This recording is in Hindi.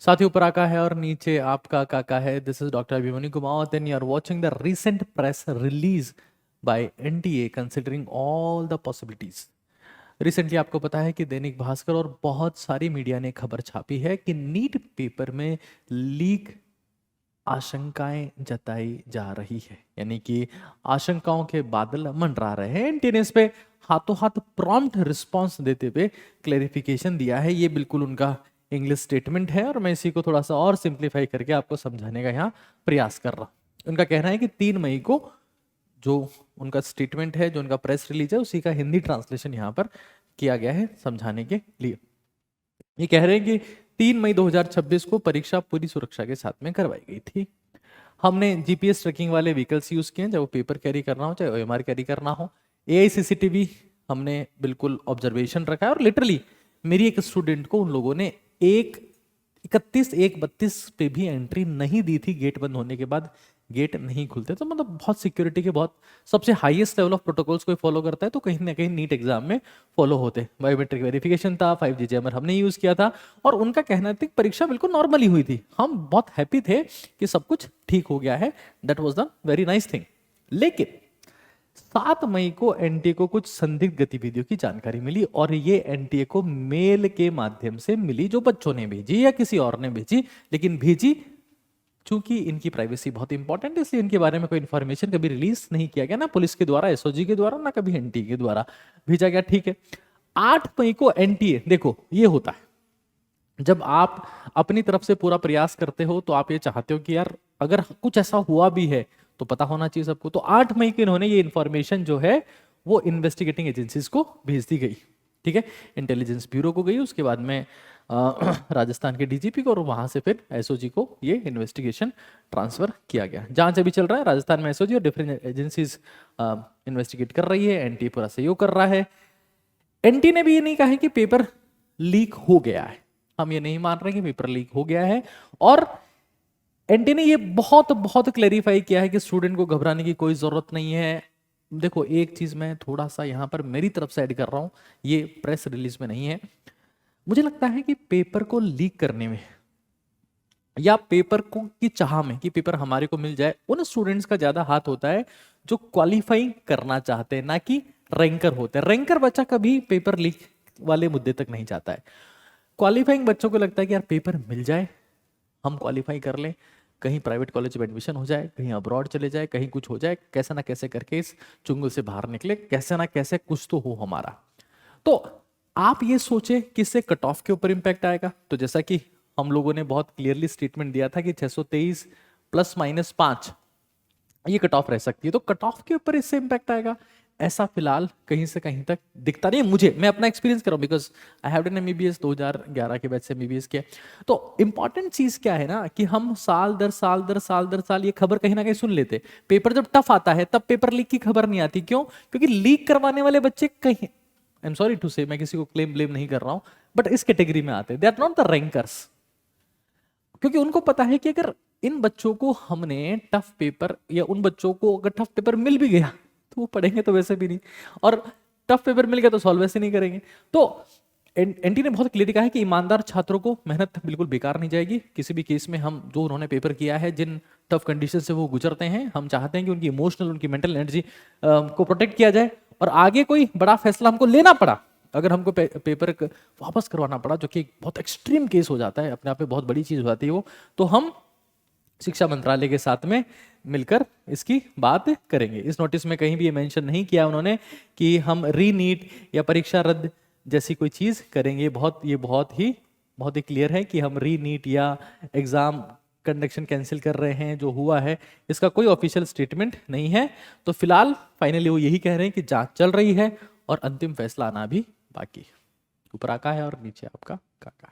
साथियों, ऊपर आका है और नीचे आपका काका है। This is doctor Abhimanyu Kumar and you are watching the recent press release by NTA considering all the possibilities। Recently आपको पता है कि दैनिक भास्कर और बहुत सारी मीडिया ने खबर छापी है कि नीट पेपर में लीक आशंकाएं जताई जा रही है, यानी कि आशंकाओं के बादल मंडरा रहे हैं। एनटीए ने इस पे हाथों हाथ प्रॉम्प्ट रिस्पांस देते हुए क्लेरिफिकेशन दिया है। ये बिल्कुल उनका इंग्लिश स्टेटमेंट है और मैं इसी को थोड़ा सा और सिंप्लीफाई करके आपको समझाने का यहाँ प्रयास कर रहा हूँ। उनका कहना है कि 3 मई को जो उनका स्टेटमेंट है, जो उनका प्रेस रिलीज है, उसी का हिंदी ट्रांसलेशन यहाँ पर किया गया है समझाने के लिए। ये कह रहे हैं कि 3 मई 2026 को परीक्षा पूरी सुरक्षा के साथ में करवाई गई थी। हमने जीपीएस ट्रैकिंग वाले व्हीकल्स यूज किए हैं, चाहे वो पेपर कैरी करना हो चाहे ओएमआर कैरी करना हो। एआई सीसीटीवी हमने बिल्कुल ऑब्जर्वेशन रखा है और लिटरली मेरी एक स्टूडेंट को उन लोगों ने 1:31 पे भी एंट्री नहीं दी थी। गेट बंद होने के बाद गेट नहीं खुलते, तो मतलब बहुत सिक्योरिटी के बहुत सबसे हाईएस्ट लेवल ऑफ प्रोटोकॉल्स कोई फॉलो करता है तो कहीं ना कहीं नीट एग्जाम में फॉलो होते। बायोमेट्रिक वेरिफिकेशन था, 5G जैमर हमने यूज किया था और उनका कहना था कि परीक्षा बिल्कुल नॉर्मली हुई थी। हम बहुत हैप्पी थे कि सब कुछ ठीक हो गया है। That was the very nice thing. लेकिन 7 मई को एनटीए को कुछ संदिग्ध गतिविधियों की जानकारी मिली और ये एनटीए को मेल के माध्यम से मिली, जो बच्चों ने भेजी या किसी और ने भेजी, लेकिन भेजी चूंकि इनकी प्राइवेसी बहुत इंपॉर्टेंट है इसलिए इनके बारे में कोई इन्फॉर्मेशन कभी रिलीज नहीं किया गया, ना पुलिस के द्वारा, एसओजी के द्वारा, ना कभी एनटीए के द्वारा भेजा गया। ठीक है, 8 मई को एनटीए, देखो ये होता है जब आप अपनी तरफ से पूरा प्रयास करते हो तो आप ये चाहते हो कि यार अगर कुछ ऐसा हुआ भी है तो पता होना चाहिए सबको। तो 8 मई को इन्होंने ये इन्फॉर्मेशन जो है वो इन्वेस्टिगेटिंग एजेंसीज को भेज दी गई। ठीक है, इंटेलिजेंस ब्यूरो को गई, उसके बाद में राजस्थान के डीजीपी को और वहां से फिर एसओजी को ये इन्वेस्टिगेशन ट्रांसफर किया गया। जांच अभी चल रहा है, राजस्थान में एसओजी और डिफरेंट एजेंसीज इन्वेस्टिगेट कर रही है, एनटी पूरा सहयोग कर रहा है। एनटी ने भी ये नहीं कहा है कि पेपर लीक हो गया है, हम ये नहीं मान रहे कि पेपर लीक हो गया है। और एनटी ने ये बहुत बहुत क्लेरिफाई किया है कि स्टूडेंट को घबराने की कोई जरूरत नहीं है। देखो एक चीज मैं थोड़ा सा यहां पर मेरी तरफ से ऐड कर रहा हूं, ये प्रेस रिलीज में नहीं है। मुझे लगता है कि पेपर को लीक करने में या पेपर को की चाह में कि पेपर हमारे को मिल जाए, उन स्टूडेंट्स का ज्यादा हाथ होता है जो क्वालिफाई करना चाहते हैं, ना कि रैंकर होते हैं। रैंकर बच्चा कभी पेपर लीक वाले मुद्दे तक नहीं जाता है। क्वालिफाइंग बच्चों को लगता है कि यार पेपर मिल जाए, हम क्वालिफाई कर लें, कहीं प्राइवेट कॉलेज में एडमिशन हो जाए, कहीं अब्रॉड चले जाए, कहीं कुछ हो जाए, कैसे ना कैसे करके इस चुंगल से बाहर निकले, कैसे ना कैसे कुछ तो हो हमारा। तो आप ये सोचे कि इससे कट ऑफ के ऊपर इंपैक्ट आएगा। तो जैसा कि हम लोगों ने बहुत क्लियरली स्टेटमेंट दिया था कि 623 +-5 ये कट ऑफ रह सकती है, तो कट ऑफ के ऊपर इससे इंपैक्ट आएगा ऐसा फिलहाल कहीं से कहीं तक दिखता नहीं है मुझे। मैं अपना एक्सपीरियंस कर रहा हूं because I have done MBBS 2011 के बैच से एमबीबीएस के। तो इंपॉर्टेंट चीज क्या है ना कि हम साल दर साल दर साल दर साल ये खबर कहीं ना कहीं सुन लेते। पेपर जब टफ आता है तब पेपर लीक की खबर नहीं आती। क्यों? क्योंकि लीक करवाने वाले बच्चे कहीं, आई एम सॉरी टू से, मैं किसी को क्लेम ब्लेम नहीं कर रहा हूं, बट इस कैटेगरी में आते हैं। They are not the rankers, क्योंकि उनको पता है कि अगर इन बच्चों को हमने टफ पेपर, या उन बच्चों को अगर टफ पेपर मिल भी गया तो वो पढ़ेंगे तो वैसे भी नहीं, और टफ पेपर मिल गया तो सॉल्व वैसे नहीं करेंगे। तो एनटी ने बहुत क्लियर कहा है कि ईमानदार छात्रों को मेहनत बिल्कुल बेकार नहीं जाएगी किसी भी केस में। हम जो उन्होंने पेपर किया है, जिन टफ कंडीशन से वो गुजरते हैं, हम चाहते हैं कि उनकी इमोशनल, उनकी मेंटल एनर्जी को प्रोटेक्ट किया जाए। और आगे कोई बड़ा फैसला हमको लेना पड़ा, अगर हमको पेपर वापस करवाना पड़ा, जो कि बहुत एक्सट्रीम केस हो जाता है, अपने आप में बहुत बड़ी चीज हो जाती है वो, तो हम शिक्षा मंत्रालय के साथ में मिलकर इसकी बात करेंगे। इस नोटिस में कहीं भी ये मेंशन नहीं किया उन्होंने कि हम रीनीट या परीक्षा रद्द जैसी कोई चीज करेंगे। ये बहुत ही क्लियर है कि हम रीनीट या एग्जाम कंडक्शन कैंसिल कर रहे हैं। जो हुआ है इसका कोई ऑफिशियल स्टेटमेंट नहीं है। तो फिलहाल फाइनली वो यही कह रहे हैं कि जांच चल रही है और अंतिम फैसला आना भी बाकी। ऊपर आका है और नीचे आपका काका है।